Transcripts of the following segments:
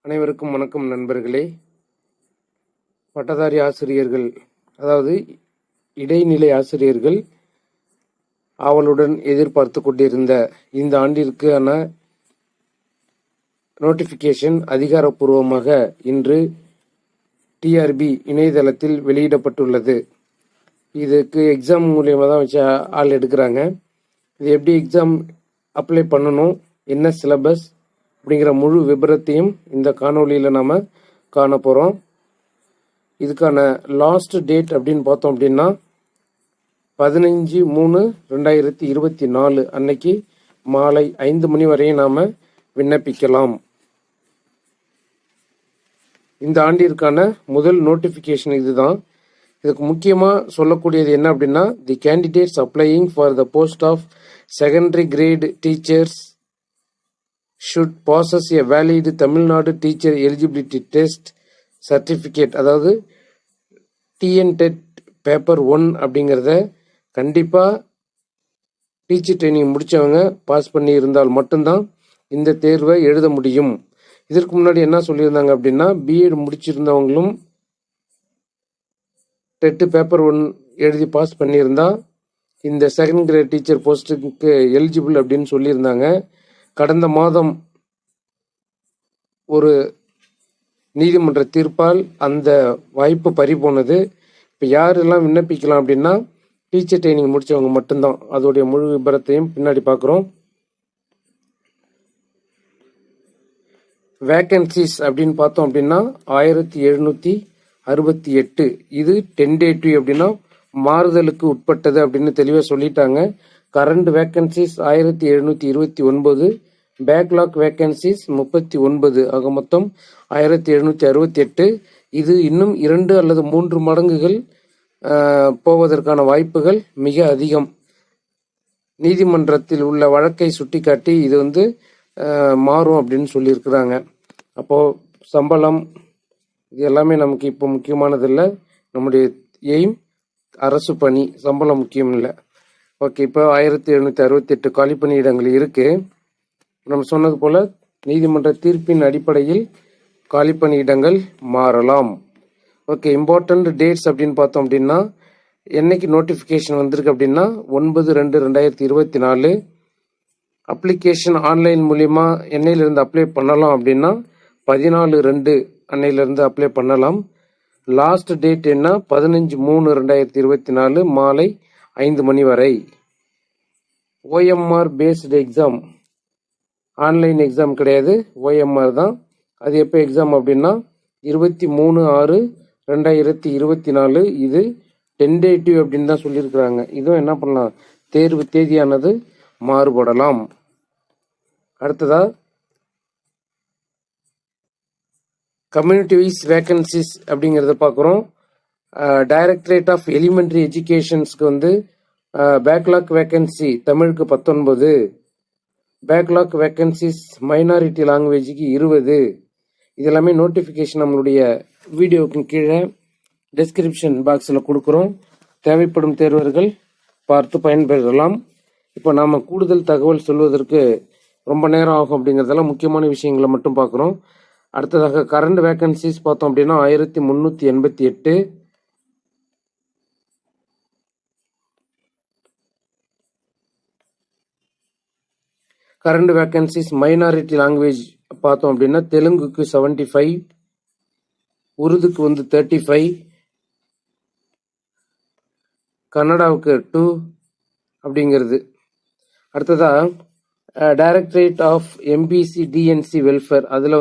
அனைவருக்கும் வணக்கம் நண்பர்களே. பட்டதாரி ஆசிரியர்கள், அதாவது இடைநிலை ஆசிரியர்கள் ஆவலுடன் எதிர்பார்த்து கொண்டிருந்த இந்த ஆண்டிற்கான நோட்டிஃபிகேஷன் அதிகாரப்பூர்வமாக இன்று டிஆர்பி இணையதளத்தில் வெளியிடப்பட்டுள்ளது. இதுக்கு எக்ஸாம் மூலியமாக தான் வச்சு ஆள் எடுக்கிறாங்க. இது எப்படி எக்ஸாம் அப்ளை பண்ணணும், என்ன சிலபஸ் அப்படிங்கிற முழு விபரத்தையும் இந்த காணொலியில் நாம் காண போகிறோம். இதுக்கான லாஸ்ட் டேட் அப்படின்னு பார்த்தோம் அப்படின்னா 15/3/2024 அன்னைக்கு மாலை 5 மணி வரையும் நாம் விண்ணப்பிக்கலாம். இந்த ஆண்டிற்கான முதல் நோட்டிஃபிகேஷன் இதுதான். இதுக்கு முக்கியமாக சொல்லக்கூடியது என்ன அப்படின்னா, the candidates applying for the post of secondary grade teachers should possess a valid Tamil Nadu teacher eligibility test certificate, அதாவது டிஎன்டெட் பேப்பர் 1 அப்படிங்கிறத கண்டிப்பாக டீச்சர் ட்ரைனிங் முடித்தவங்க பாஸ் பண்ணி இருந்தால் மட்டும்தான் இந்த தேர்வை எழுத முடியும். இதற்கு முன்னாடி என்ன சொல்லியிருந்தாங்க அப்படின்னா, பிஎட் முடிச்சிருந்தவங்களும் டெட் பேப்பர் 1 எழுதி பாஸ் பண்ணியிருந்தா இந்த செகண்ட் கிரேட் டீச்சர் போஸ்ட்டுக்கு எலிஜிபிள் அப்படின்னு சொல்லியிருந்தாங்க. கடந்த மாதம் ஒரு நீதிமன்ற தீர்ப்பால் அந்த வாய்ப்பு பறிபோனது. இப்போ யாரெல்லாம் விண்ணப்பிக்கலாம் அப்படின்னா, டீச்சர் ட்ரைனிங் முடித்தவங்க மட்டும்தான். அதோடைய முழு விபரத்தையும் பின்னாடி பார்க்குறோம். வேக்கன்சிஸ் அப்படின்னு பார்த்தோம் அப்படின்னா 1768. இது டென்டேட்டிவ் அப்படின்னா மாறுதலுக்கு உட்பட்டது அப்படின்னு தெளிவாக சொல்லிட்டாங்க. கரண்ட் வேக்கன்சிஸ் 1729, பேக்லாக் வேக்கன்சிஸ் 39, ஆக மொத்தம் 1768. இது இன்னும் 2 அல்லது 3 மடங்குகள் போவதற்கான வாய்ப்புகள் மிக அதிகம். நீதிமன்றத்தில் உள்ள வழக்கை சுட்டிக்காட்டி இது மாறும் அப்படின்னு சொல்லியிருக்கிறாங்க. அப்போது சம்பளம் இது எல்லாமே நமக்கு இப்போ முக்கியமானதில்லை. நம்முடைய எய்ம் அரசு பணி, சம்பளம் முக்கியம் இல்லை. ஓகே, இப்போ 1768 காலி பணியிடங்கள் இருக்குது. நம்ம சொன்னது போல் நீதிமன்ற தீர்ப்பின் அடிப்படையில் காலி பணியிடங்கள் மாறலாம். ஓகே, இம்பார்ட்டன்ட் டேட்ஸ் அப்படின்னு பார்த்தோம் அப்படின்னா, என்னைக்கு நோட்டிஃபிகேஷன் வந்திருக்கு அப்படின்னா 9/2/2024. அப்ளிகேஷன் ஆன்லைன் மூலிமா என்னையிலிருந்து அப்ளை பண்ணலாம் அப்படின்னா 14/2 அன்னையிலிருந்து அப்ளை பண்ணலாம். லாஸ்ட் டேட் என்ன, 15/3/2024 மாலை 5 மணி வரை. OMR based exam, online exam கிடையாது, ஓஎம்ஆர் தான். அது எப்போ எக்ஸாம் அப்படின்னா 23/6/2024. இது டென்டேட்டிவ் அப்படின்னு தான் சொல்லியிருக்கிறாங்க. இதுவும் என்ன பண்ணலாம், தேர்வு தேதியானது மாறுபடலாம். அடுத்ததா கம்யூனிட்டி வைஸ் வேக்கன்சிஸ் அப்படிங்கிறத பார்க்குறோம். டைரக்டரேட் ஆஃப் எலிமெண்ட்ரி எஜுகேஷன்ஸ்க்கு பேக்லாக் வேக்கன்சி தமிழுக்கு 19, பேக்லாக் வேக்கன்சிஸ் மைனாரிட்டி லாங்குவேஜுக்கு 20. இதெல்லாமே நோட்டிஃபிகேஷன் நம்மளுடைய வீடியோவுக்கு கீழே டிஸ்கிரிப்ஷன் பாக்ஸில் கொடுக்குறோம். தேவைப்படும் தேர்வர்கள் பார்த்து பயன்பெறலாம். இப்போ நாம் கூடுதல் தகவல் சொல்வதற்கு ரொம்ப நேரம் ஆகும் அப்படிங்கிறதெல்லாம் முக்கியமான விஷயங்களை மட்டும் பார்க்குறோம். அடுத்ததாக கரண்ட் வேக்கன்சிஸ் பார்த்தோம் அப்படின்னா 1388. கரண்ட் வேக்கன்சிஸ் மைனாரிட்டி லாங்குவேஜ் பார்த்தோம் அப்படின்னா தெலுங்குக்கு 75, உருதுக்கு 35, கன்னடாவுக்கு 2 அப்படிங்கிறது. அடுத்ததா directorate of MBC DNC welfare, அதில்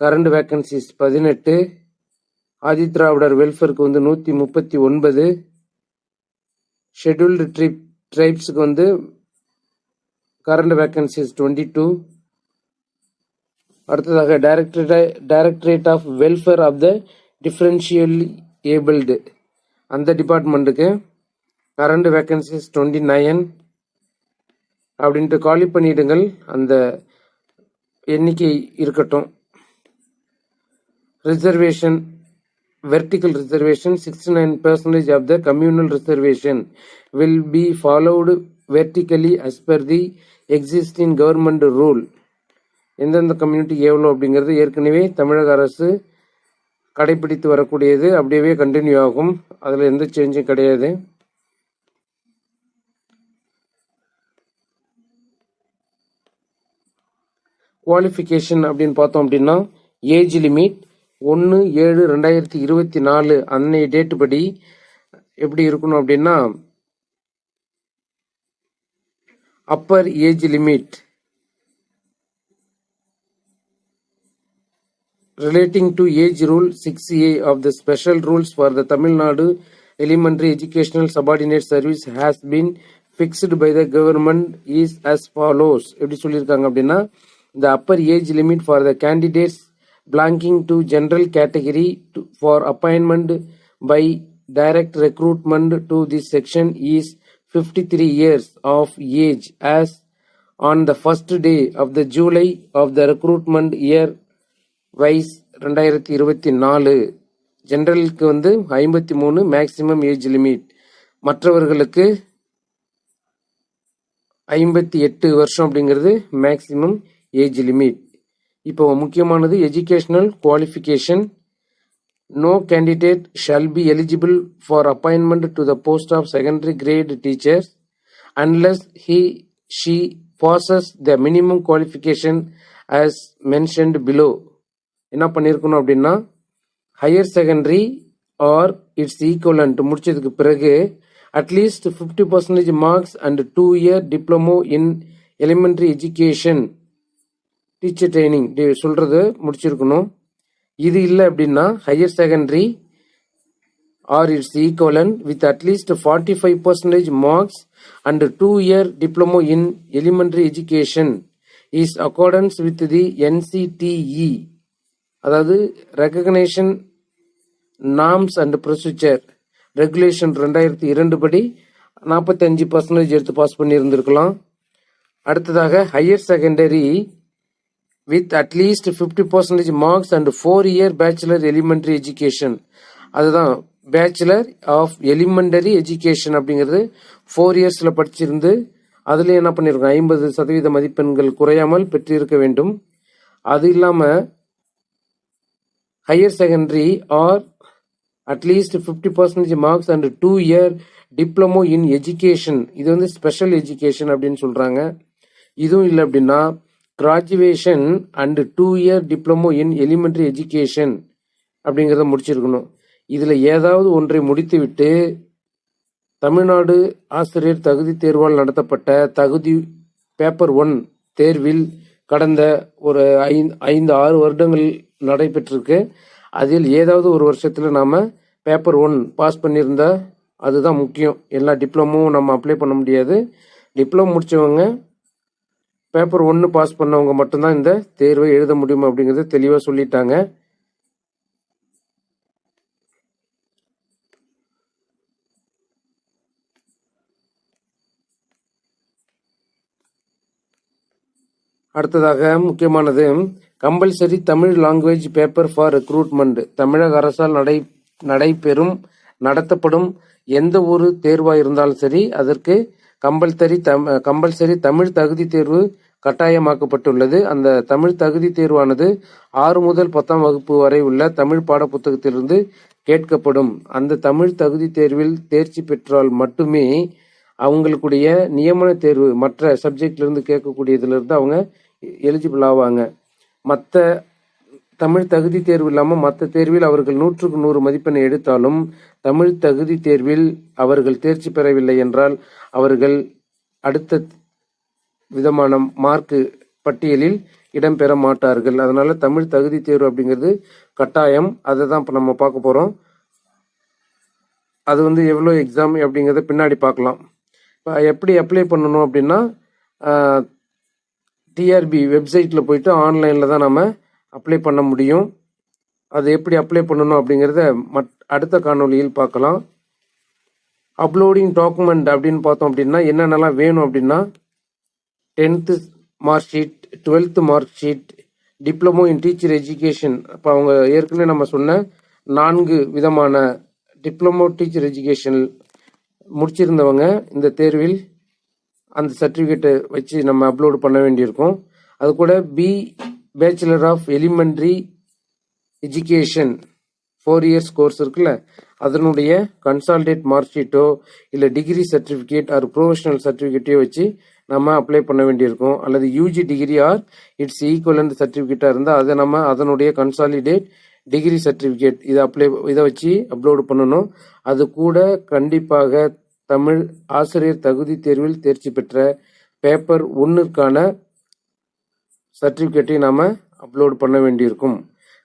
கரண்ட் வேக்கன்சிஸ் 18, ஆதிதிராவிடர் வெல்ஃபேருக்கு 139, ஷெட்யூல்டு ட்ரைப்ஸுக்கு கரண்ட் வேக்கன்சிஸ் 22. அடுத்ததாக directorate of welfare of the differently abled, அந்த டிபார்ட்மெண்ட்டுக்கு கரண்ட் வேக்கன்சிஸ் 29 அப்படின்ட்டு காலி பணியிடங்கள் அந்த எண்ணிக்கை இருக்கட்டும். Reservation, vertical reservation 69% of the communal reservation will be followed vertically as per the existing government rule. எந்தெந்த கம்யூனிட்டிக்கு எவ்வளோ அப்படிங்கிறது ஏற்கனவே தமிழக அரசு கடைபிடித்து வரக்கூடியது அப்படியே கண்டினியூ ஆகும். அதில் எந்த சேஞ்சும் கிடையாது. குவாலிஃபிகேஷன் அப்படின்னு பார்த்தோம் அப்படின்னா ஏஜ் லிமிட் 1/7/2024 அன்னைய டேட்டு படி எப்படி இருக்கணும் அப்படின்னா upper age limit relating to age rule 6A of the special rules for the Tamil Nadu Elementary Educational Subordinate Service has been fixed by the government is as follows. எப்படி சொல்லியிருக்காங்க அப்படின்னா the upper age limit for the candidates belonging to general category for appointment by direct recruitment to this section is 53 years of age as on the first day of the July of the recruitment year wise 2024. ஜெனரலுக்கு 53 maximum age limit, மற்றவர்களுக்கு 58 வருஷம் அப்படிங்கிறது maximum age limit. இப்போ முக்கியமானது educational qualification. No candidate shall be eligible for appointment to the post of secondary grade teachers unless she possesses the minimum qualification as mentioned below. என்ன பண்ணியிருக்கணும் அப்படின்னா higher secondary or its equivalent முடிச்சதுக்கு பிறகு at least 50% marks and 2 year diploma in elementary education teacher training சொல்றது முடிச்சிருக்கணும். இது இல்லை அப்படின்னா higher secondary or its equivalent with at least 45% marks and 2 year diploma in elementary education is accordance with the NCTE, அதாவது recognition norms and procedure regulation 2002 படி 45% எடுத்து pass பண்ணி இருந்திருக்கலாம். அடுத்ததாக higher secondary with at least 50% marks and 4 year bachelor elementary education, அதுதான் bachelor of elementary education அப்படிங்கிறது 4 இயர்ஸ்ல படிச்சிருந்து அதுல என்ன பண்ணிருக்கோம் 50% மதிப்பெண்கள் குறையாமல் பெற்றிருக்க வேண்டும். அது இல்லாம higher secondary or at least 50% marks and 2 year diploma in education, இது ஸ்பெஷல் எஜுகேஷன் அப்படின்னு சொல்றாங்க. இதுவும் இல்லை அப்படின்னா graduation and 2 year diploma in elementary education அப்படிங்கிறத முடிச்சிருக்கணும். இதுல ஏதாவது ஒன்றை முடித்துவிட்டு தமிழ்நாடு ஆசிரியர் தகுதி தேர்வால் நடத்தப்பட்ட தகுதி பேப்பர் 1 தேர்வில் கடந்த ஒரு 5-6 வருடங்கள் நடைபெற்றிருக்கு. அதில் ஏதாவது ஒரு வருஷத்துல நாம பேப்பர் 1 பாஸ் பண்ணியிருந்தா அதுதான் முக்கியம். எல்லா டிப்ளமோவும் நம்ம அப்ளை பண்ண முடியாது. டிப்ளமோ முடிச்சவங்க பேப்பர் 1 பாஸ் பண்ணவங்க மட்டும்தான் இந்த தேர்வை எழுத முடியும் அப்படிங்கறத தெளிவா சொல்லிட்டாங்க. அடுத்ததாக முக்கியமானது compulsory Tamil language paper for recruitment. தமிழக அரசால் நடத்தப்படும் எந்த ஒரு தேர்வா இருந்தாலும் சரி அதற்கு கம்பல்சரி தமிழ் தகுதி தேர்வு கட்டாயமாக்கப்பட்டுள்ளது. அந்த தமிழ் தகுதி தேர்வானது 6 முதல் 10ஆம் வகுப்பு வரை உள்ள தமிழ் பாட புத்தகத்திலிருந்து கேட்கப்படும். அந்த தமிழ் தகுதி தேர்வில் தேர்ச்சி பெற்றால் மட்டுமே அவங்களுடைய நியமன தேர்வு மற்ற சப்ஜெக்ட்ல இருந்து கேட்கக்கூடியதுல இருந்து அவங்க எலிஜிபிள் ஆவாங்க. மற்ற தமிழ் தகுதி தேர்வு இல்லாம மற்ற தேர்வில் அவர்கள் 100க்கு 100 மதிப்பெண்ணை எடுத்தாலும் தமிழ் தகுதி தேர்வில் அவர்கள் தேர்ச்சி பெறவில்லை என்றால் அவர்கள் அடுத்த விதமான மார்க் பட்டியலில் இடம்பெற மாட்டார்கள். அதனால தமிழ் தகுதி தேர்வு அப்படிங்கிறது கட்டாயம். அதை தான் இப்ப நம்ம பார்க்க போறோம். அது எவ்வளோ எக்ஸாம் அப்படிங்கிறத பின்னாடி பார்க்கலாம். இப்போ எப்படி அப்ளை பண்ணணும் அப்படின்னா டிஆர்பி வெப்சைட்ல போயிட்டு ஆன்லைன்ல தான் நம்ம அப்ளை பண்ண முடியும். அது எப்படி அப்ளை பண்ணணும் அப்படிங்கிறத அடுத்த காணொலியில் பார்க்கலாம். அப்லோடிங் டாக்குமெண்ட் அப்படின்னு பார்த்தோம் அப்படின்னா என்னென்னலாம் வேணும் அப்படின்னா 10th mark sheet, 12th mark sheet, diploma in teacher education. இப்போ அவங்க ஏற்கனவே நம்ம சொன்ன 4 விதமான டிப்ளமோ டீச்சர் எஜுகேஷன் முடிச்சிருந்தவங்க இந்த தேர்வில் அந்த சர்டிஃபிகேட்டை வச்சு நம்ம அப்லோடு பண்ண வேண்டியிருக்கும். அது கூட bachelor of elementary education 4 years course இருக்குல்ல, அதனுடைய கன்சால்டேட் மார்க் ஷீட்டோ இல்லை டிகிரி சர்டிஃபிகேட் ஆர் ப்ரொஃபஷனல் சர்டிஃபிகேட்டோ வச்சு நம்ம அப்ளை பண்ண வேண்டியிருக்கும். அல்லது UG degree or its equivalent சர்டிஃபிகேட்டாக இருந்தால் அதை நம்ம அதனுடைய கன்சாலிடேட் டிகிரி சர்டிஃபிகேட் இதை வச்சு அப்லோடு பண்ணணும். அது கூட கண்டிப்பாக தமிழ் ஆசிரியர் தகுதி தேர்வில் தேர்ச்சி பெற்ற பேப்பர் 1க்கான சர்டிஃபிகேட்டை நாம் அப்லோட் பண்ண வேண்டியிருக்கும்.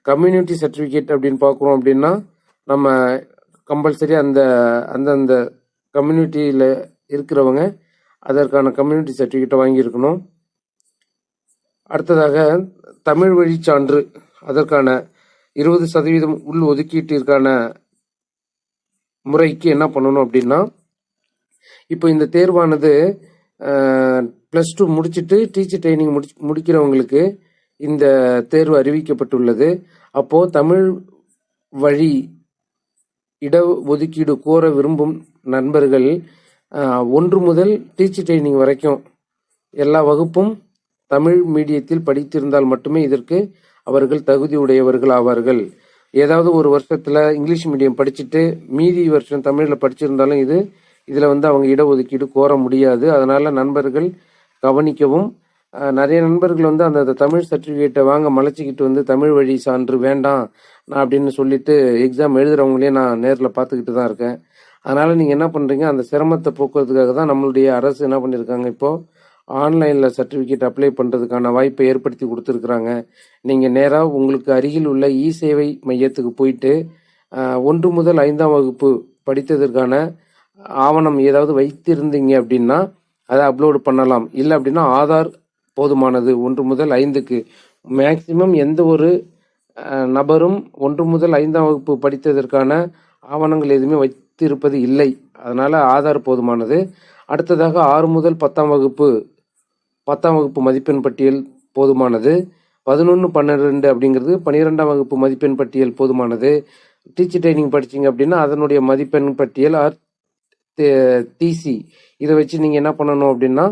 கம்யூனிட்டி சர்டிஃபிகேட் அப்படின்னு பார்க்குறோம் அப்படின்னா நம்ம கம்பல்சரி அந்தந்த கம்யூனிட்டியில் இருக்கிறவங்க அதற்கான கம்யூனிட்டி சர்டிஃபிகேட்டை வாங்கியிருக்கணும். அடுத்ததாக தமிழ் வழி சான்று, அதற்கான 20% உள் ஒதுக்கீட்டிற்கான முறைக்கு என்ன பண்ணணும் அப்படின்னா, இப்போ இந்த தேர்வானது +2 முடிச்சுட்டு டீச்சர் ட்ரைனிங் முடிக்கிறவங்களுக்கு இந்த தேர்வு அறிவிக்கப்பட்டுள்ளது. அப்போ தமிழ் வழி இடஒதுக்கீடு கோர விரும்பும் நண்பர்கள் 1 முதல் டீச்சர் ட்ரைனிங் வரைக்கும் எல்லா வகுப்பும் தமிழ் மீடியத்தில் படித்திருந்தால் மட்டுமே இதற்கு அவர்கள் தகுதியுடையவர்கள் ஆவார்கள். ஏதாவது ஒரு வருஷத்துல இங்கிலீஷ் மீடியம் படிச்சுட்டு மீதி வருஷம் தமிழில் படிச்சிருந்தாலும் இதில் அவங்க இடஒதுக்கீடு கோர முடியாது. அதனால நண்பர்கள் கவனிக்கவும். நிறைய நண்பர்கள் அந்த தமிழ் சர்டிஃபிகேட்டை வாங்க மலைச்சிக்கிட்டு தமிழ் வழி சான்று வேண்டாம் நான் அப்படின்னு சொல்லிட்டு எக்ஸாம் எழுதுறவங்களே நான் நேரில் பார்த்துக்கிட்டு தான் இருக்கேன். அதனால நீங்கள் என்ன பண்ணுறீங்க, அந்த சிரமத்தை போக்குறதுக்காக தான் நம்மளுடைய அரசு என்ன பண்ணியிருக்காங்க, இப்போது ஆன்லைனில் சர்டிஃபிகேட் அப்ளை பண்ணுறதுக்கான வாய்ப்பை ஏற்படுத்தி கொடுத்துருக்குறாங்க. நீங்கள் நேராக உங்களுக்கு அருகில் உள்ள இ சேவை மையத்துக்கு போயிட்டு 1 முதல் 5ஆம் வகுப்பு படித்ததற்கான ஆவணம் ஏதாவது வைத்திருந்தீங்க அப்படின்னா அதை அப்லோடு பண்ணலாம். இல்லை அப்படின்னா ஆதார் போதுமானது. 1 முதல் 5க்கு மேக்சிமம் எந்த ஒரு நபரும் 1 முதல் 5ஆம் வகுப்பு படித்ததற்கான ஆவணங்கள் எதுவுமே வைத்திருப்பது இல்லை. அதனால ஆதார் போதுமானது. அடுத்ததாக 6 முதல் 10ஆம் வகுப்பு மதிப்பெண் பட்டியல் போதுமானது. 11, 12 அப்படிங்கிறது 12ஆம் வகுப்பு மதிப்பெண் பட்டியல் போதுமானது. டீச்சர் ட்ரைனிங் படிச்சிங்க அப்படின்னா அதனுடைய மதிப்பெண் பட்டியல் ஆர் டிசி இதை வச்சு நீங்கள் என்ன பண்ணணும் அப்படின்னா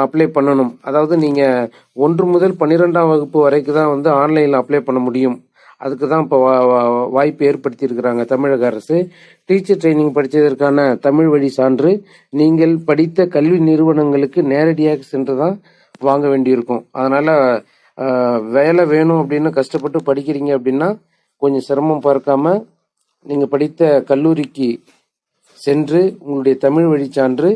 அப்ளை பண்ணணும். அதாவது நீங்கள் 1 முதல் 12ஆம் வகுப்பு வரைக்கும் தான் ஆன்லைனில் அப்ளை பண்ண முடியும். அதுக்கு தான் இப்போ வாய்ப்பு ஏற்படுத்தியிருக்கிறாங்க தமிழக அரசு. டீச்சர் ட்ரைனிங் படித்ததற்கான தமிழ் வழி சான்று நீங்கள் படித்த கல்வி நிறுவனங்களுக்கு நேரடியாக சென்று தான் வாங்க வேண்டியிருக்கும். அதனால் வேலை வேணும் அப்படின்னு கஷ்டப்பட்டு படிக்கிறீங்க அப்படின்னா கொஞ்சம் சிரமம் பார்க்காம நீங்கள் படித்த கல்லூரிக்கு சென்று உங்களுடைய தமிழ் வழி சான்று,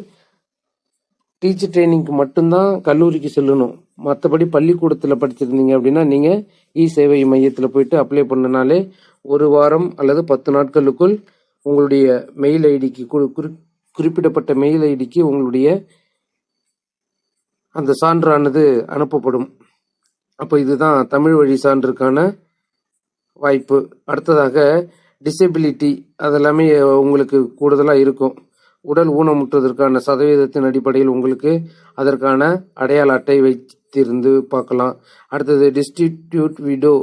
டீச்சர் ட்ரைனிங்க்கு மட்டும்தான் கல்லூரிக்கு செல்லணும். மற்றபடி பள்ளிக்கூடத்தில் படிச்சிருந்தீங்க அப்படின்னா நீங்கள் இ சேவை மையத்தில் போயிட்டு அப்ளை பண்ணனாலே 1 வாரம் அல்லது 10 நாட்களுக்குள் உங்களுடைய மெயில் ஐடிக்கு குறிப்பிடப்பட்ட மெயில் ஐடிக்கு உங்களுடைய அந்த சான்றானது அனுப்பப்படும். அப்போ இதுதான் தமிழ் வழி சான்றுக்கான வாய்ப்பு. அடுத்ததாக டிசபிலிட்டி, அதெல்லாமே உங்களுக்கு கூடுதலாக இருக்கும். உடல் ஊனமுற்றதற்கான சதவீதத்தின் அடிப்படையில் உங்களுக்கு அதற்கான அடையாள அட்டை வைத்திருந்து பார்க்கலாம். அடுத்தது டிஸ்டிடியூட் விடோ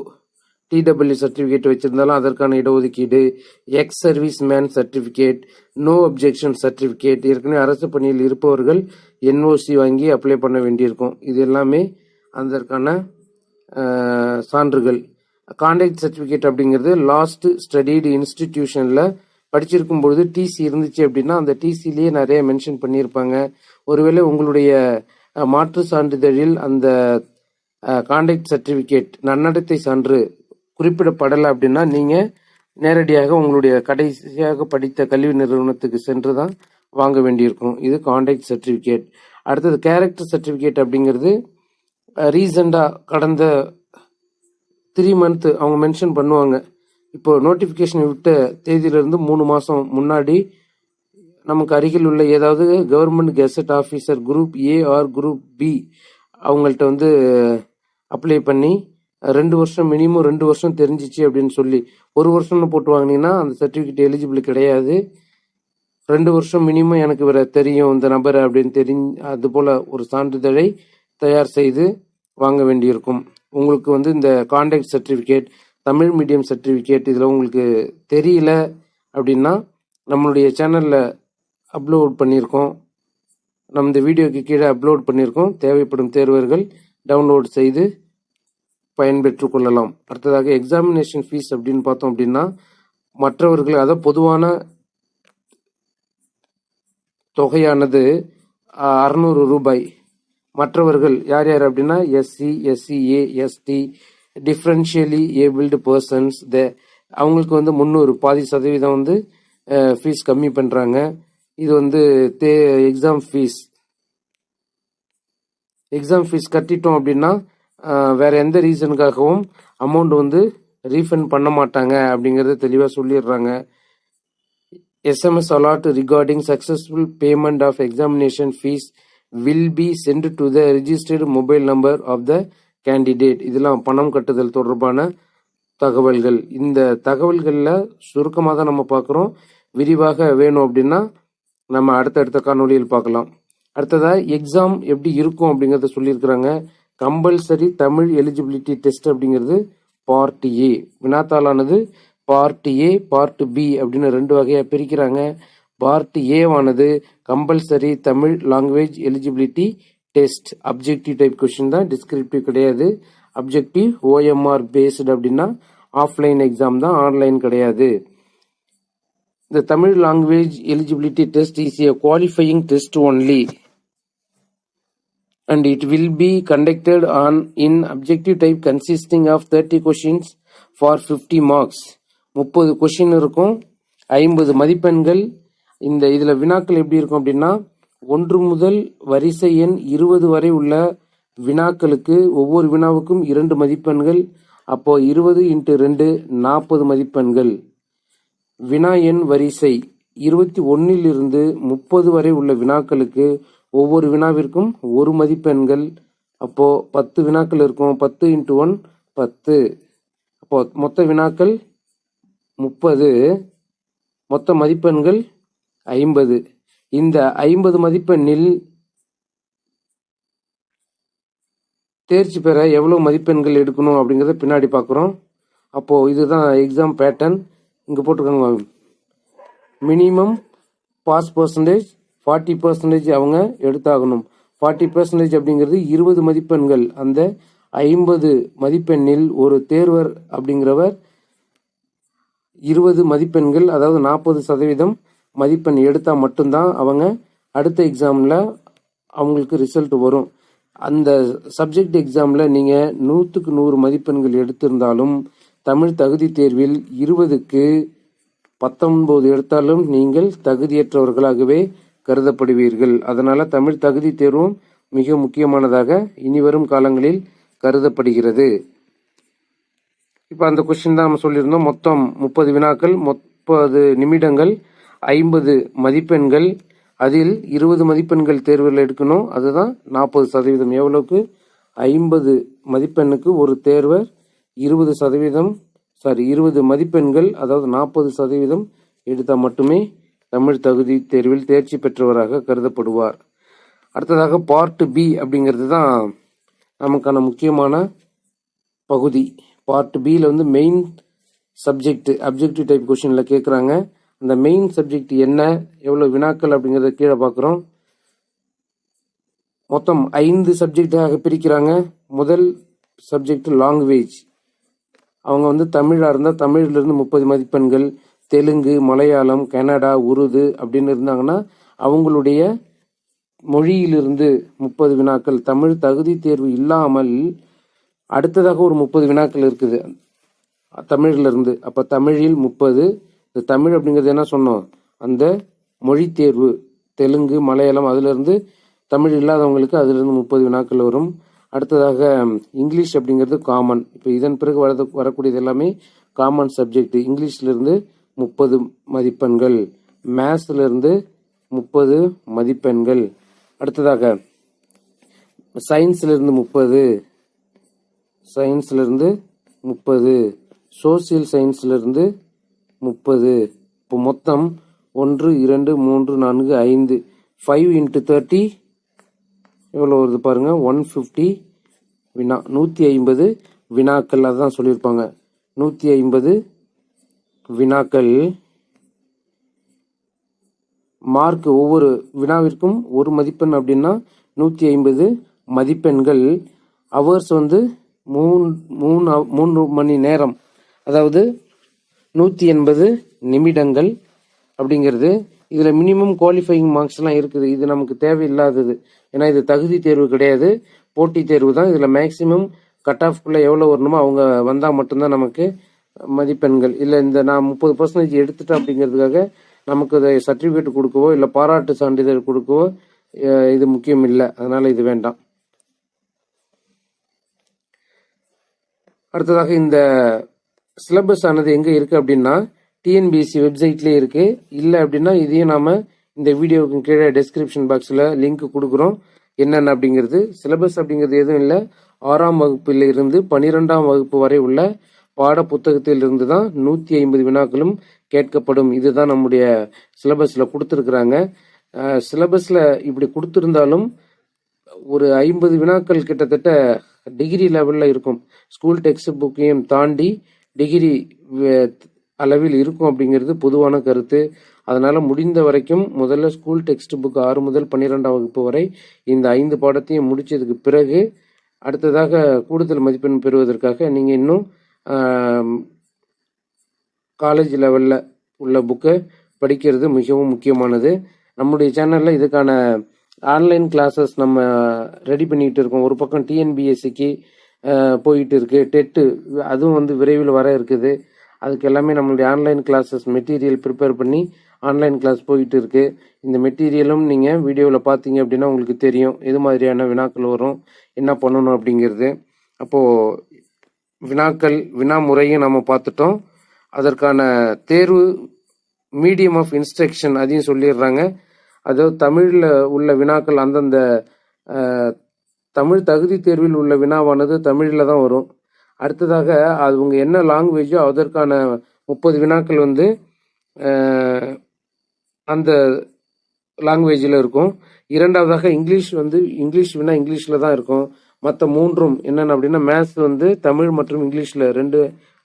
டிடபிள்யூ சர்டிஃபிகேட் வச்சிருந்தாலும் அதற்கான இடஒதுக்கீடு, ex service man certificate, no objection certificate, ஏற்கனவே அரசு பணியில் இருப்பவர்கள் என்ஓசி வாங்கி அப்ளை பண்ண வேண்டியிருக்கும். இது எல்லாமே அதற்கான சான்றுகள். கான்டாக்ட் சர்டிஃபிகேட் அப்படிங்கிறது லாஸ்ட் ஸ்டடீடு இன்ஸ்டிடியூஷனில் படிச்சிருக்கும் பொழுது டிசி இருந்துச்சு அப்படின்னா அந்த டிசிலேயே நிறைய மென்ஷன் பண்ணியிருப்பாங்க. ஒருவேளை உங்களுடைய மாற்று சான்றிதழில் அந்த கான்டாக்ட் சர்டிஃபிகேட் நன்னடத்தை சான்று குறிப்பிடப்படலை அப்படின்னா நீங்கள் நேரடியாக உங்களுடைய கடைசியாக படித்த கல்வி நிறுவனத்துக்கு சென்று தான் வாங்க வேண்டியிருக்கும். இது கான்டாக்ட் சர்டிஃபிகேட். அடுத்தது கேரக்டர் சர்டிஃபிகேட் அப்படிங்கிறது ரீசெண்டாக கடந்த 3 month அவங்க மென்ஷன் பண்ணுவாங்க. இப்போ நோட்டிஃபிகேஷன் விட்ட தேதியிலிருந்து 3 மாதம் முன்னாடி நமக்கு அருகில் உள்ள ஏதாவது government gazetted officer group A or group B அவங்கள்ட்ட அப்ளை பண்ணி 2 வருஷம் மினிமம் 2 வருஷம் தெரிஞ்சிச்சு அப்படின்னு சொல்லி 1 வருஷம்னு போட்டு வாங்கினீங்கன்னா அந்த சர்டிஃபிகேட் எலிஜிபிள் கிடையாது. 2 வருஷம் மினிமம் எனக்கு இவரை தெரியும் இந்த நபர் அப்படின்னு அது போல் ஒரு சான்றிதழை தயார் செய்து வாங்க வேண்டியிருக்கும். உங்களுக்கு இந்த contact certificate, Tamil medium certificate இதில் உங்களுக்கு தெரியல அப்படின்னா நம்மளுடைய சேனலில் அப்லோட் பண்ணியிருக்கோம். நம்ம இந்த வீடியோக்கு கீழே அப்லோட் பண்ணியிருக்கோம். தேவைப்படும் தேர்வர்கள் டவுன்லோட் செய்து பயன்பெற்றுக் கொள்ளலாம். அடுத்ததாக எக்ஸாமினேஷன் ஃபீஸ் அப்படின்னு பார்த்தோம் அப்படின்னா மற்றவர்கள் அதாவது பொதுவான தொகையானது 600 ரூபாய். மற்றவர்கள் யார் யார் அப்படின்னா SC, SCA, ST, differently abled persons, அவங்களுக்கு வந்து 300 பாதி சதவீதம் வந்து ஃபீஸ் கம்மி பண்ணுறாங்க. இது வந்து எக்ஸாம் ஃபீஸ் கட்டிட்டோம் அப்படின்னா வேற எந்த ரீசனுக்காகவும் அமௌண்ட் வந்து ரீஃபண்ட் பண்ண மாட்டாங்க அப்படிங்கறத தெளிவாக சொல்லிடுறாங்க. SMS alert regarding successful payment of examination fees will be sent to the registered mobile number of the candidate. இதெல்லாம் பணம் கட்டுதல் தொடர்பான தகவல்கள். இந்த தகவல்களில் சுருக்கமாக தான் நம்ம பார்க்குறோம். விரிவாக வேணும் அப்படின்னா நம்ம அடுத்தடுத்த காணொலியில் பார்க்கலாம். அடுத்ததா எக்ஸாம் எப்படி இருக்கும் அப்படிங்கறத சொல்லியிருக்கிறாங்க. கம்பல்சரி தமிழ் எலிஜிபிலிட்டி டெஸ்ட் அப்படிங்கிறது பார்ட் ஏ. வினாத்தாளானது பார்ட் ஏ, பார்ட் பி அப்படின்னு 2 வகையா பிரிக்கிறாங்க. பார்ட் ஏவானது compulsory Tamil language eligibility test. Objective type question தான், டிஸ்கிரிப்டிவ் கிடையாது. அப்ஜெக்டிவ் OMR பேஸ்டு அப்படின்னா ஆஃப்லைன் எக்ஸாம் தான், ஆன்லைன் கிடையாது. The Tamil language eligibility test is a qualifying test only and it will be conducted in objective type consisting of 30 questions for 50 marks. 30 question இருக்கும், 50 மதிப்பெண்கள். இதுல வினாக்கள் எப்படி இருக்கும் அப்படின்னா 1 முதல் வரிசை எண் 20 வரை உள்ள வினாக்களுக்கு ஒவ்வொரு வினாவுக்கும் 2 மதிப்பெண்கள். அப்போ 20 × 2 40 மதிப்பெண்கள். வினா எண் வரிசை 21 - 30 வரை உள்ள வினாக்களுக்கு ஒவ்வொரு வினாவிற்கும் 1 மதிப்பெண்கள். அப்போ 10 வினாக்கள் இருக்கும். 10 × 1 10. அப்போ மொத்த வினாக்கள் 30, மொத்த மதிப்பெண்கள் 50. இந்த 50 மதிப்பெண்ணில் தேர்ச்சி பெற எவ்வளவு மதிப்பெண்கள் எடுக்கணும் அப்படிங்கறத பின்னாடி பார்க்குறோம். அப்போ இதுதான் எக்ஸாம் பேட்டர்ன். இங்க போட்டிருக்காங்க மினிமம் பாஸ் பர்சன்டேஜ் 40% அவங்க எடுத்தாகணும். 40% அப்படிங்கிறது 20 மதிப்பெண்கள். அந்த 50 மதிப்பெண்ணில் ஒரு தேர்வர் அப்படிங்கிறவர் 20 மதிப்பெண்கள், அதாவது 40% மதிப்பெண் எடுத்தா மட்டும்தான் அவங்க அடுத்த எக்ஸாம்ல அவங்களுக்கு ரிசல்ட் வரும். அந்த சப்ஜெக்ட் எக்ஸாம்ல நீங்க 100க்கு 100 மதிப்பெண்கள் எடுத்திருந்தாலும் தமிழ் தகுதி தேர்வில் 20க்கு 19 எடுத்தாலும் நீங்கள் தகுதியற்றவர்களாகவே கருதப்படுவீர்கள். அதனால தமிழ் தகுதி தேர்வும் மிக முக்கியமானதாக இனிவரும் காலங்களில் கருதப்படுகிறது. இப்ப அந்த கொஸ்டின் தான் நம்ம சொல்லியிருந்தோம். மொத்தம் 30 வினாக்கள், 30 நிமிடங்கள், 50 மதிப்பெண்கள். அதில் 20 மதிப்பெண்கள் தேர்வில் எடுக்கணும். அதுதான் 40%. எவ்வளவுக்கு? 50 மதிப்பெண்ணுக்கு ஒரு தேர்வர் 20 மதிப்பெண்கள், அதாவது 40% எடுத்தால் மட்டுமே தமிழ் தகுதி தேர்வில் தேர்ச்சி பெற்றவராக கருதப்படுவார். அடுத்ததாக பார்ட் பி அப்படிங்கிறது தான் நமக்கான முக்கியமான பகுதி. பார்ட் பியில் வந்து மெயின் சப்ஜெக்ட் அப்ஜெக்டிவ் டைப் கொஸ்டின்ல கேட்குறாங்க. அந்த மெயின் சப்ஜெக்ட் என்ன, எவ்வளவு வினாக்கள் அப்படிங்கிறத கீழே பார்க்குறோம். மொத்தம் 5 சப்ஜெக்டாக பிரிக்கிறாங்க. முதல் சப்ஜெக்ட் லாங்குவேஜ். அவங்க வந்து தமிழா இருந்தால் தமிழிலிருந்து 30 மதிப்பெண்கள், தெலுங்கு, மலையாளம், கன்னடா, உருது அப்படின்னு இருந்தாங்கன்னா அவங்களுடைய மொழியிலிருந்து 30 வினாக்கள். தமிழ் தகுதி தேர்வு இல்லாமல் அடுத்ததாக ஒரு 30 வினாக்கள் இருக்குது தமிழ்ல இருந்து. அப்ப தமிழில் 30. இந்த தமிழ் அப்படிங்கிறது என்ன சொன்னோம், அந்த மொழி தேர்வு. தெலுங்கு, மலையாளம், அதுல இருந்து தமிழ் இல்லாதவங்களுக்கு அதுல இருந்து 30 வினாக்கள் வரும். அடுத்ததாக இங்கிலீஷ் அப்படிங்கிறது காமன். இப்போ இதன் பிறகு வரக்கூடியது எல்லாமே காமன் சப்ஜெக்ட். இங்கிலீஷ்ல இருந்து 30 மதிப்பெண்கள், மேத்ஸ்ல இருந்து 30 மதிப்பெண்கள். அடுத்ததாக சயின்ஸ்ல இருந்து 30, சோசியல் சயின்ஸ்ல இருந்து 30. இப்போ மொத்தம் 1 2 3 4 5 5 × 30 எவ்வளவு வருது பாருங்க, 150 வினா, 150 வினாக்கள். அதான் சொல்லியிருப்பாங்க 150 வினாக்கள். மார்க் ஒவ்வொரு வினாவிற்கும் 1 மதிப்பெண் அப்படின்னா 150 மதிப்பெண்கள். ஹவர்ஸ் வந்து 3 மணி நேரம், அதாவது 180 நிமிடங்கள் அப்படிங்கிறது. இதில் மினிமம் குவாலிஃபையிங் மார்க்ஸ்லாம் இருக்குது. இது நமக்கு தேவையில்லாதது. ஏன்னா இது தகுதி தேர்வு கிடையாது, போட்டித் தேர்வு தான். இதில் மேக்சிமம் கட் ஆஃப்குள்ளே எவ்வளோ வரணுமோ அவங்க வந்தால் மட்டும்தான் நமக்கு மதிப்பெண்கள். இல்லை இந்த நான் 30% எடுத்துட்டேன் அப்படிங்கிறதுக்காக நமக்கு அதை சர்டிஃபிகேட் கொடுக்கவோ இல்லை பாராட்டு சான்றிதழ் கொடுக்கவோ இது முக்கியம் இல்லை. அதனால் இது வேண்டாம். அடுத்ததாக இந்த சிலபஸ் ஆனது எங்கே இருக்குது அப்படின்னா டிஎன்பிஎஸ்சி வெப்சைட்லேயே இருக்குது. இல்லை அப்படின்னா இதையும் நாம் இந்த வீடியோவுக்கு கீழே டெஸ்கிரிப்ஷன் பாக்ஸில் லிங்க் கொடுக்குறோம் என்னென்ன அப்படிங்கிறது. சிலபஸ் அப்படிங்கிறது எதுவும் இல்லை, 6ஆம் வகுப்பில் இருந்து 12ஆம் வகுப்பு வரை உள்ள பாட புத்தகத்தில் இருந்து தான் 150 வினாக்களும் கேட்கப்படும். இதுதான் நம்முடைய சிலபஸில் கொடுத்துருக்குறாங்க. சிலபஸில் இப்படி கொடுத்துருந்தாலும் ஒரு 50 வினாக்கள் கிட்டத்தட்ட டிகிரி லெவலில் இருக்கும். ஸ்கூல் டெக்ஸ்ட் புக்கையும் தாண்டி டிகிரி அளவில் இருக்கும் அப்படிங்கிறது பொதுவான கருத்து. அதனால் முடிந்த வரைக்கும் முதல்ல ஸ்கூல் டெக்ஸ்ட் புக் 6 முதல் 12ஆம் வகுப்பு வரை இந்த 5 பாடத்தையும் முடித்ததுக்கு பிறகு அடுத்ததாக கூடுதல் மதிப்பெண் பெறுவதற்காக நீங்கள் இன்னும் காலேஜ் லெவலில் உள்ள புக்கை படிக்கிறது மிகவும் முக்கியமானது. நம்முடைய சேனலில் இதுக்கான ஆன்லைன் கிளாஸஸ் நம்ம ரெடி பண்ணிகிட்டு இருக்கோம். ஒரு பக்கம் டிஎன்பிஎஸ்சிக்கு போயிட்டு இருக்கு, டெட்டு அதுவும் வந்து விரைவில் வர இருக்குது. அதுக்கு எல்லாமே நம்மளுடைய ஆன்லைன் கிளாஸஸ் மெட்டீரியல் ப்ரிப்பேர் பண்ணி ஆன்லைன் கிளாஸ் போயிட்டு இருக்கு. இந்த மெட்டீரியலும் நீங்கள் வீடியோவில் பார்த்தீங்க அப்படின்னா உங்களுக்கு தெரியும் எது மாதிரியான வினாக்கள் வரும், என்ன பண்ணணும் அப்படிங்கிறது. அப்போது வினா முறையும் நம்ம பார்த்துட்டோம். அதற்கான தேர்வு மீடியம் ஆஃப் இன்ஸ்ட்ரக்ஷன் அதையும் சொல்லிடுறாங்க. அதாவது தமிழில் உள்ள வினாக்கள் அந்தந்த தமிழ் தகுதி தேர்வில் உள்ள வினாவானது தமிழில் தான் வரும். அடுத்ததாக அவங்க என்ன லாங்குவேஜோ அதற்கான 30 வினாக்கள் வந்து அந்த லாங்குவேஜில் இருக்கும். இரண்டாவதாக இங்கிலீஷ் வினா இங்கிலீஷில் தான் இருக்கும். மற்ற 3ம் என்னென்ன அப்படின்னா மேத்ஸ் வந்து தமிழ் மற்றும் இங்கிலீஷில் 2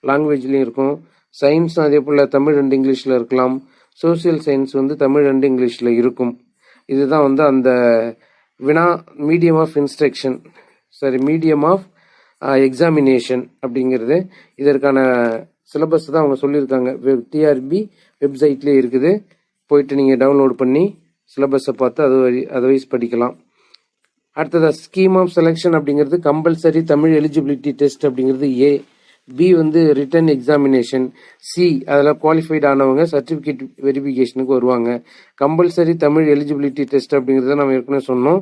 லாங்குவேஜ்லேயும் இருக்கும். சயின்ஸும் அதே போல் தமிழ் அண்ட் இங்கிலீஷில் இருக்கலாம். சோசியல் சயின்ஸ் வந்து தமிழ் அண்ட் இங்கிலீஷில் இருக்கும். இதுதான் வந்து அந்த வினா medium of instruction medium of examination அப்படிங்கிறது. இதற்கான சிலபஸ் தான் அவங்க சொல்லியிருக்காங்க. டிஆர்பி வெப்சைட்லேயே இருக்குது. போயிட்டு நீங்கள் டவுன்லோட் பண்ணி சிலபஸை பார்த்து அதர்வைஸ் படிக்கலாம். அடுத்ததாக ஸ்கீம் ஆஃப் செலெக்ஷன் அப்படிங்கிறது கம்பல்சரி தமிழ் எலிஜிபிலிட்டி டெஸ்ட் அப்படிங்கிறது ஏ. பி வந்து ரிட்டன் எக்ஸாமினேஷன். சி அதில் குவாலிஃபைட் ஆனவங்க சர்டிஃபிகேட் வெரிஃபிகேஷனுக்கு வருவாங்க. கம்பல்சரி தமிழ் எலிஜிபிலிட்டி டெஸ்ட் அப்படிங்கிறத நம்ம ஏற்கனவே சொன்னோம்.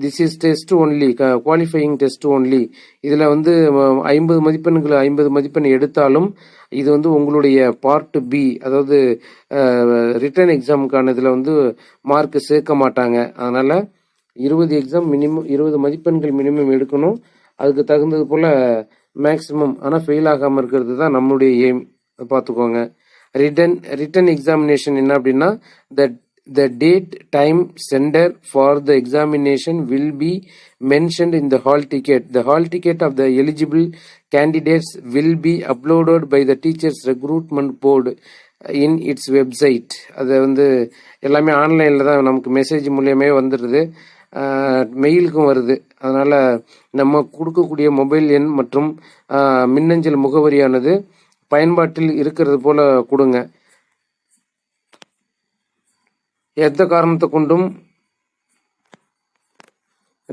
This is test only, qualifying test only. இதில் வந்து 50 மதிப்பெண் எடுத்தாலும் இது வந்து உங்களுடைய பார்ட் பி, அதாவது ரிட்டன் எக்ஸாமுக்கான இதில் வந்து மார்க் சேர்க்க மாட்டாங்க. அதனால் 20 மதிப்பெண்கள் மினிமம் எடுக்கணும். அதுக்கு தகுந்தது போல் மேக்ஸிமம், ஆனால் ஃபெயில் ஆகாமல் இருக்கிறது தான் நம்மளுடைய எய்ம். பார்த்துக்கோங்க. ரிட்டன் எக்ஸாமினேஷன் என்ன அப்படின்னா the date, time, sender for the examination will be mentioned in the hall ticket. The hall ticket of the eligible candidates will be uploaded by the teachers recruitment board in its website. அது வந்து எல்லாமே ஆன்லைனில் தான் நமக்கு message மூலியமே வந்துடுது, மெயிலுக்கும் வருது. அதனால் நம்ம கொடுக்கக்கூடிய மொபைல் எண் மற்றும் மின்னஞ்சல் முகவரியானது பயன்பாட்டில் இருக்கிறது போல கொடுங்க. எந்த காரணத்தை கொண்டும்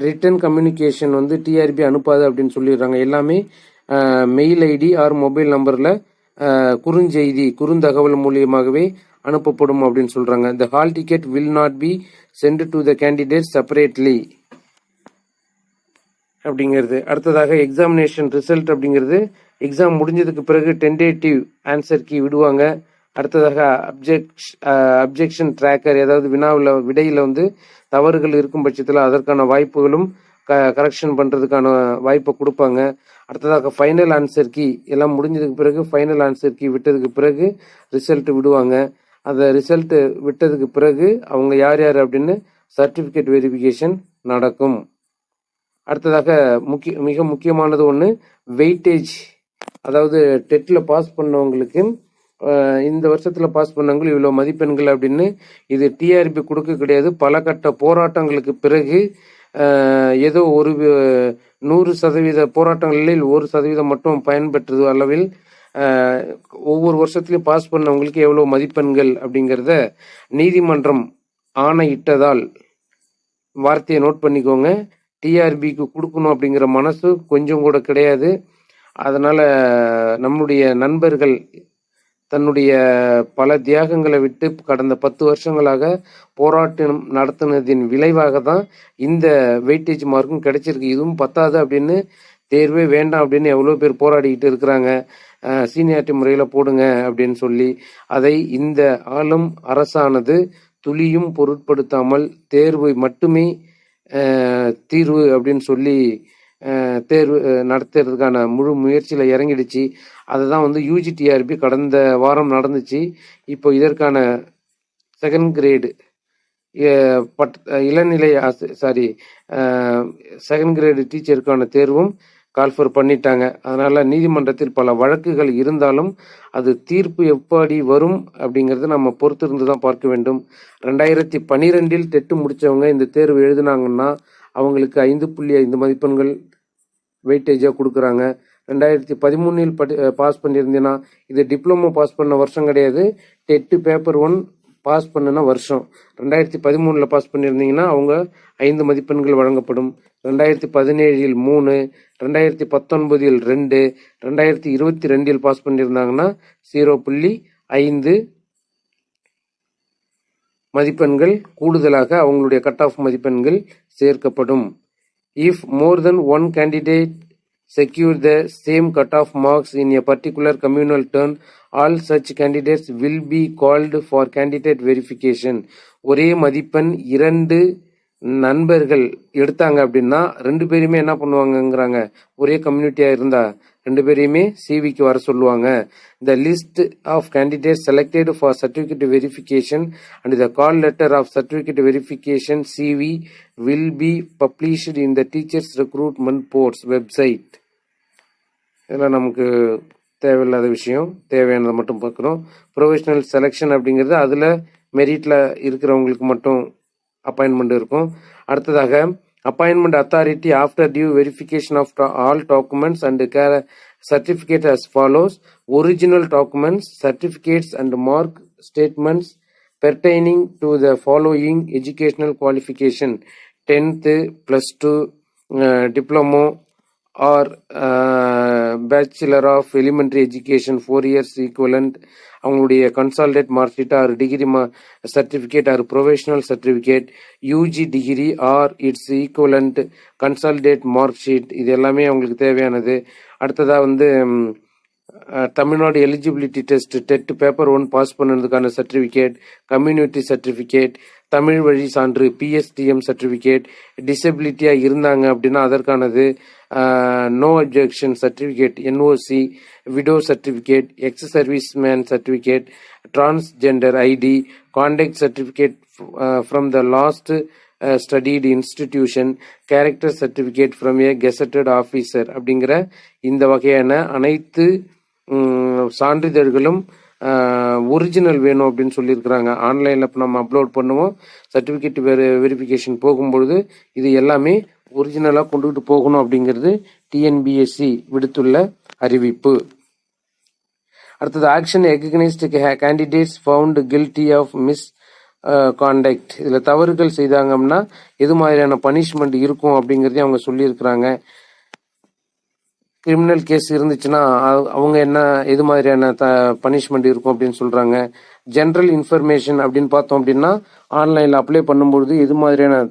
ரிட்டன் கம்யூனிகேஷன் வந்து டிஆர்பி அனுப்பாது அப்படின்னு சொல்லிடுறாங்க. எல்லாமே மெயில் ஐடி ஆர் மொபைல் நம்பரில் குறுந்தகவல் மூலியமாகவே அனுப்பப்படும் அப்படின்னு சொல்கிறாங்க. The hall ticket will not be sent to the candidates separately அப்படிங்கிறது. அடுத்ததாக எக்ஸாமினேஷன் ரிசல்ட் அப்படிங்கிறது எக்ஸாம் முடிஞ்சதுக்கு பிறகு டென்டேட்டிவ் ஆன்சர் கீ விடுவாங்க. அடுத்ததாக அப்ஜெக்ஷன் ட்ராக்கர், ஏதாவது விடையில் வந்து தவறுகள் இருக்கும் பட்சத்தில் அதற்கான வாய்ப்புகளும் கரெக்ஷன் பண்ணுறதுக்கான வாய்ப்பை கொடுப்பாங்க. அடுத்ததாக ஃபைனல் ஆன்சர் கீ எல்லாம் முடிஞ்சதுக்கு பிறகு ஃபைனல் ஆன்சர் கீ விட்டதுக்கு பிறகு ரிசல்ட் விடுவாங்க. அந்த ரிசல்ட் விட்டதுக்கு பிறகு அவங்க யார் யார் அப்படின்னு சர்டிஃபிகேட் வெரிஃபிகேஷன் நடக்கும். அடுத்ததாக மிக முக்கியமானது ஒன்று வெயிட்டேஜ், அதாவது டெட்டில் பாஸ் பண்ணவங்களுக்கு இந்த வருஷத்தில் பாஸ் பண்ணவங்க இவ்வளோ மதிப்பெண்கள் அப்படின்னு இது டிஆர்பி கொடுக்க கிடையாது. பல கட்ட போராட்டங்களுக்கு பிறகு ஏதோ ஒரு 100% போராட்டங்களில் 1% மட்டும் பயன்பெற்றது அளவில் ஒவ்வொரு வருஷத்துலையும் பாஸ் பண்ணவங்களுக்கு எவ்வளோ மதிப்பெண்கள் அப்படிங்கிறத நீதிமன்றம் ஆணையிட்டதால், வார்த்தையை நோட் பண்ணிக்கோங்க, டிஆர்பிக்கு கொடுக்கணும் அப்படிங்கிற மனசு கொஞ்சம் கூட கிடையாது. அதனால நம்முடைய நண்பர்கள் தன்னுடைய பல தியாகங்களை விட்டு கடந்த 10 வருஷங்களாக போராட்டம் நடத்தினதின் விளைவாக தான் இந்த வெயிட்டேஜ் மார்க்கும் கிடைச்சிருக்கு. இதுவும் பத்தாது அப்படின்னு தேர்வே வேண்டாம் அப்படின்னு எவ்வளோ பேர் போராடிக்கிட்டு இருக்கிறாங்க. சீனியாரிட்டி முறையில் போடுங்க அப்படின்னு சொல்லி அதை இந்த ஆளும் அரசானது துளியும் பொருட்படுத்தாமல் தேர்வு மட்டுமே தீர்வு அப்படின்னு சொல்லி தேர்வு நடத்துறதுக்கான முழு முயற்சியில் இறங்கிடுச்சு. அதை தான் வந்து யூஜிடிஆர்பி கடந்த வாரம் நடந்துச்சு. இப்போ இதற்கான செகண்ட் கிரேடு இளநிலை செகண்ட் கிரேடு டீச்சருக்கான தேர்வும் கால்ஃபர் பண்ணிட்டாங்க. அதனால நீதிமன்றத்தில் பல வழக்குகள் இருந்தாலும் அது தீர்ப்பு எப்படி வரும் அப்படிங்கிறது நம்ம பொறுத்திருந்து தான் பார்க்க வேண்டும். 2012 டெட்டு முடிச்சவங்க இந்த தேர்வு எழுதினாங்கன்னா அவங்களுக்கு 5.5 மதிப்பெண்கள் வெயிட்டேஜாக கொடுக்குறாங்க. 2013 பாஸ் பண்ணியிருந்தீங்கன்னா இது டிப்ளமோ பாஸ் பண்ண வருஷம் கிடையாது, டெட்டு பேப்பர் 1 பாஸ் பண்ணின வருஷம். 2013 பாஸ் பண்ணியிருந்தீங்கன்னா அவங்க 5 மதிப்பெண்கள் வழங்கப்படும். 2017 3, 2019 2, 2022 பாஸ் பண்ணியிருந்தாங்கன்னா 0.5 மதிப்பெண்கள் கூடுதலாக அவங்களுடைய கட் ஆஃப் மதிப்பெண்கள் சேர்க்கப்படும். If more than one candidate secure the same cut-off marks in a particular communal turn, all such candidates will be called for candidate verification. ஒரே மதிப்பெண் 2 நண்பர்கள் எடுத்தாங்க அப்படின்னா 2 பேருமே என்ன பண்ணுவாங்கங்கிறாங்க, ஒரே கம்யூனிட்டியா இருந்தா 2 பேரையுமே சிவிக்கு வர சொல்லுவாங்க. The list of candidates selected for certificate verification and the call letter of certificate verification CV will be published in the teachers recruitment board's website. இதெல்லாம் நமக்கு தேவையில்லாத விஷயம், தேவையானதை மட்டும் பார்க்குறோம். ப்ரொஃபஷனல் செலெக்ஷன் அப்படிங்கிறது அதில் மெரிட்டில் இருக்கிறவங்களுக்கு மட்டும் அப்பாயின்மெண்ட் இருக்கும். அடுத்ததாக appointment authority after due verification of all documents and certificate as follows: original documents, certificates and mark statements pertaining to the following educational qualification: 10th, +2, diploma or bachelor of elementary education 4 years equivalent, அவங்களுடைய consolidated mark sheet or degree certificate or professional certificate, UG degree or its equivalent consolidated mark sheet, இது எல்லாமே அவங்களுக்கு தேவையானது. அடுத்ததாக வந்து Tamil Nadu eligibility test TET paper 1 pass பண்ணதுக்கான certificate, community certificate, Tamil வழி சான்று பிஎஸ்டிஎம் சர்டிஃபிகேட், டிசபிலிட்டியாக இருந்தாங்க அப்படின்னா அதற்கானது, no objection certificate NOC, widow certificate, ex service man certificate, transgender ID, conduct certificate from the last studied institution, character certificate from A gazetted officer அப்படிங்கிற இந்த வகையான அனைத்து சான்றிதழ்களும் ஒரிஜினல் வேணும் அப்படின்னு சொல்லியிருக்கிறாங்க. ஆன்லைனில் இப்போ நம்ம அப்லோட் பண்ணுவோம், சர்டிஃபிகேட் வெரிஃபிகேஷன் போகும்பொழுது இது எல்லாமே ஒரிஜினலாக கொண்டுகிட்டு போகணும் அப்படிங்கிறது டிஎன்பிஎஸ்சி விடுத்துள்ள அறிவிப்பு. அடுத்தது action against candidates found guilty of misconduct. இதில் தவறுகள் செய்தாங்கன்னா எது மாதிரியான பனிஷ்மெண்ட் இருக்கும் அப்படிங்கிறதையும் அவங்க சொல்லியிருக்கிறாங்க. கிரிமினல் கேஸ் இருந்துச்சுன்னா அவங்க என்ன எது மாதிரியான பனிஷ்மெண்ட் இருக்கும் அப்படின்னு சொல்றாங்க. ஜென்ரல் இன்ஃபர்மேஷன் அப்படின்னு பார்த்தோம் அப்படின்னா ஆன்லைனில் அப்ளை பண்ணும்பொழுது எது மாதிரியான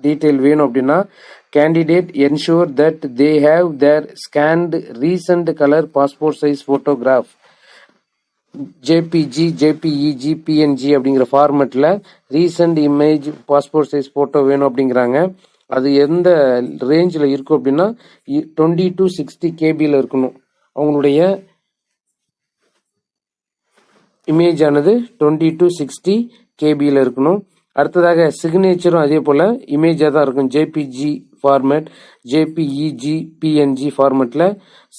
டீட்டெயில் வேணும் அப்படின்னா, candidate ensure that they have their scanned recent colour passport size photograph JPG, JPEG, PNG அப்படிங்கிற ஃபார்மெட்டில் recent image passport size photo வேணும் அப்படிங்கிறாங்க. அது எந்த ரேஞ்சில் இருக்கும் அப்படின்னா 20 to 60 கேபியில் இருக்கணும். அவங்களுடைய இமேஜ் ஆனது 20 to 60 கேபியில் இருக்கணும். அடுத்ததாக சிக்னேச்சரும் அதே போல் இமேஜாக தான் இருக்கும். ஜேபிஜி ஃபார்மேட், ஜேபிஇஜி, பிஎன்ஜி ஃபார்மேட்டில்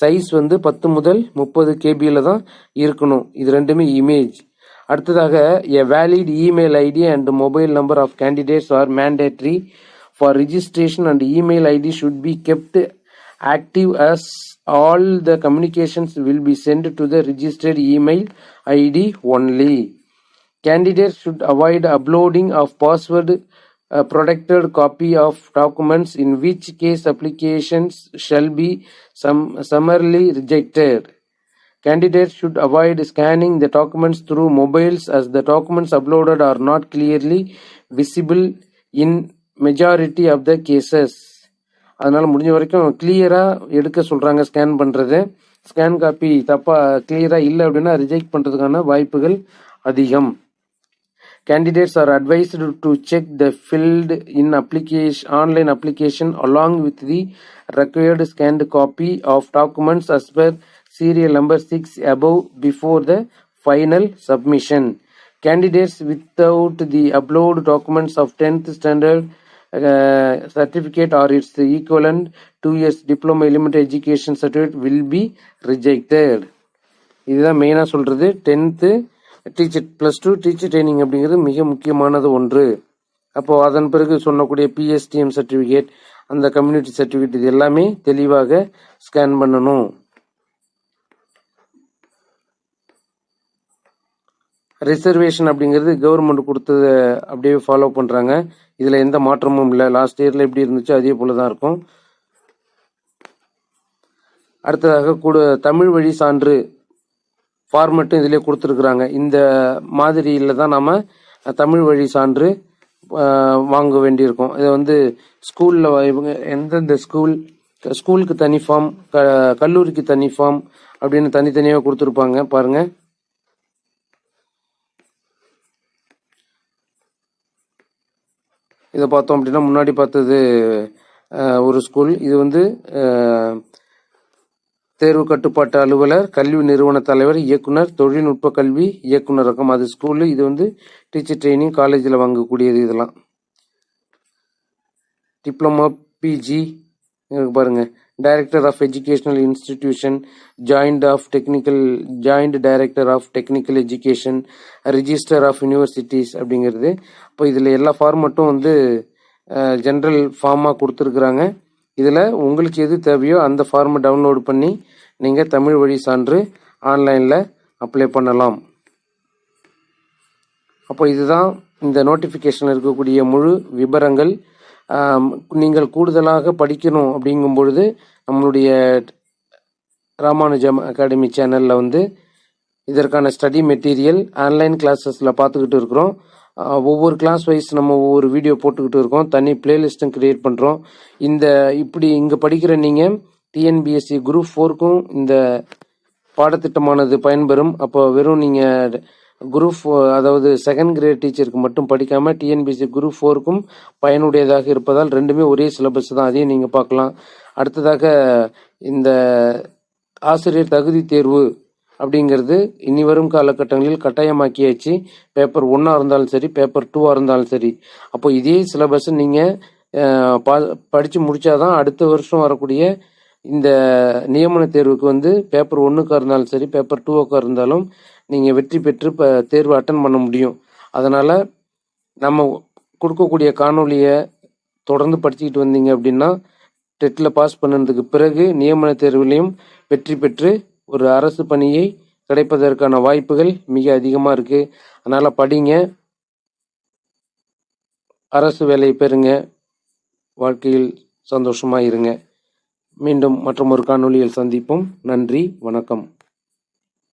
சைஸ் வந்து 10 முதல் 30 கேபியில் தான் இருக்கணும். இது ரெண்டுமே இமேஜ். அடுத்ததாக a valid email ID and mobile number of candidates are mandatory for registration and email ID should be kept active as all the communications will be sent to the registered email ID only. Candidates should avoid uploading of password protected copy of documents, in which case applications shall be summarily rejected. Candidates should avoid scanning the documents through mobiles, as the documents uploaded are not clearly visible in majority of the cases. அதனால் முடிஞ்ச வரைக்கும் கிளியராக எடுக்க சொல்கிறாங்க scan பண்ணுறது. Scan copy தப்பாக கிளியராக இல்லை அப்படின்னா ரிஜெக்ட் பண்ணுறதுக்கான வாய்ப்புகள் அதிகம். Candidates are advised to check the filled in online application along with the required scanned copy of documents as per serial number 6 above before the final submission. Candidates without the upload documents of 10th standard certificate or its equivalent 2 years diploma elementary education certificate will be rejected. இதுதான் மெயினாக சொல்கிறது. 10th teacher +2 teacher training அப்படிங்கிறது மிக முக்கியமானது ஒன்று. அப்போது அதன் பிறகு சொன்னக்கூடிய பிஎஸ்டிஎம் சர்டிஃபிகேட், அந்த கம்யூனிட்டி சர்டிஃபிகேட், இது எல்லாமே தெளிவாக ஸ்கேன் பண்ணணும். ரிசர்வேஷன் அப்படிங்கிறது கவர்மெண்ட் கொடுத்தத அப்படியே ஃபாலோ பண்ணுறாங்க. இதில் எந்த மாற்றமும் இல்லை. லாஸ்ட் இயரில் எப்படி இருந்துச்சோ அதே போல தான் இருக்கும். அடுத்ததாக தமிழ் வழி சான்று ஃபார்மெட்டும் இதிலே கொடுத்துருக்குறாங்க. இந்த மாதிரியில் தான் நாம் தமிழ் வழி சான்று வாங்க வேண்டியிருக்கும். இதை ஸ்கூலில் இவங்க எந்தெந்த ஸ்கூலுக்கு தனி ஃபார்ம், கல்லூரிக்கு தனி ஃபார்ம் அப்படின்னு தனித்தனியாக கொடுத்துருப்பாங்க பாருங்கள். இதை பார்த்தோம் அப்படின்னா முன்னாடி பார்த்தது ஒரு ஸ்கூல். இது தேர்வு கட்டுப்பாட்டு அலுவலர், கல்வி நிறுவன தலைவர், இயக்குனர், தொழில்நுட்ப கல்வி இயக்குனர் ரகம், அது ஸ்கூலு. இது டீச்சர் ட்ரைனிங் காலேஜில் வாங்கக்கூடியது. இதெல்லாம் டிப்ளமோ, பிஜி பாருங்க. Director of educational institution, joint director of technical education, register of universities அப்படிங்கிறது. இப்போ இதில் எல்லா ஃபார்மட்டும் ஜென்ரல் ஃபார்மாக கொடுத்துருக்குறாங்க. இதில் உங்களுக்கு எது தேவையோ அந்த ஃபார்மை டவுன்லோட் பண்ணி நீங்கள் தமிழ் வழி சான்று ஆன்லைனில் அப்ளை பண்ணலாம். அப்போ இதுதான் இந்த நோட்டிஃபிகேஷனில் இருக்கக்கூடிய முழு விபரங்கள். நீங்கள் கூடுதலாக படிக்கணும் அப்படிங்கும் பொழுது நம்மளுடைய ராமானுஜம் அகாடமி சேனலில் இதற்கான ஸ்டடி மெட்டீரியல் ஆன்லைன் கிளாஸஸில் பார்த்துக்கிட்டு இருக்கிறோம். ஒவ்வொரு கிளாஸ் வைஸ் நம்ம ஒவ்வொரு வீடியோ போட்டுக்கிட்டு இருக்கோம். தனி பிளேலிஸ்ட்டும் கிரியேட் பண்ணுறோம். இங்கே படிக்கிற நீங்கள் டிஎன்பிஎஸ்சி குரூப் 4க்கும் இந்த பாடத்திட்டமானது பயன்பெறும். அப்போ வெறும் நீங்கள் குரூப் அதாவது செகண்ட் கிரேட் டீச்சருக்கு மட்டும் படிக்காமல் டிஎன்பிஎஸ்சி குரூப் 4க்கும் பயனுடையதாக இருப்பதால் ரெண்டுமே ஒரே சிலபஸ் தான். அதையும் நீங்கள் பார்க்கலாம். அடுத்ததாக இந்த ஆசிரியர் தகுதி தேர்வு அப்படிங்கிறது இனி வரும் காலகட்டங்களில் கட்டாயமாக்கியாச்சு. பேப்பர் 1 இருந்தாலும் சரி, பேப்பர் 2 இருந்தாலும் சரி. அப்போ இதே சிலபஸ் நீங்கள் படித்து முடித்தாதான் அடுத்த வருஷம் வரக்கூடிய இந்த நியமன தேர்வுக்கு பேப்பர் 1க்காக இருந்தாலும் சரி, பேப்பர் 2க்காக இருந்தாலும் நீங்கள் வெற்றி பெற்று தேர்வு அட்டன் பண்ண முடியும். அதனால் நம்ம கொடுக்கக்கூடிய காணொலியை தொடர்ந்து படிச்சுக்கிட்டு வந்தீங்க அப்படின்னா டெட்டில் பாஸ் பண்ணதுக்கு பிறகு நியமன தேர்வுலையும் வெற்றி பெற்று ஒரு அரசு பணியை கிடைப்பதற்கான வாய்ப்புகள் மிக அதிகமாக இருக்குது. அதனால் படிங்க, அரசு வேலையை பெறுங்க, வாழ்க்கையில் சந்தோஷமாக இருங்க. மீண்டும் மற்றொரு காணொளியில் சந்திப்போம். நன்றி, வணக்கம்.